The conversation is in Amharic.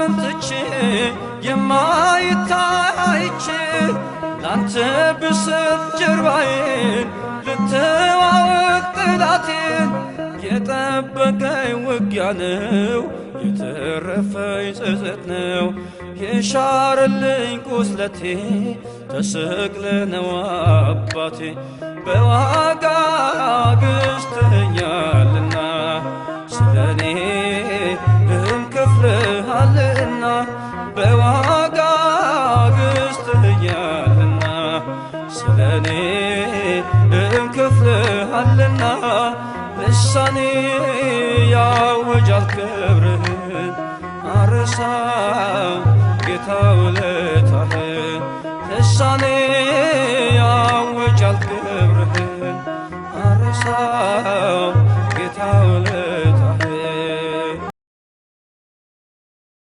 ዓለምን ትቼ የማይታይቼ ላንተ ብሰጥ ጀርባዬን ልተዋወቅ ጠላቴን የጠበቀኝ ውጊያ ነው የተረፈኝ ጸጸት ነው የሻረልኝ ቁስለቴ ተሰቅለ ነው አባቴ በዋጋ ገዝተኸኛልና ስለኔ እንከፍልሃልና በዋጋ ገዝተኸኛልና ስለኔ እንከፍልሃልና ልሳኔ ያውጃል ክብርህን አረሳም ጌታ ውለታህን ልሳኔ ያውጃል ክብርህን አረሳም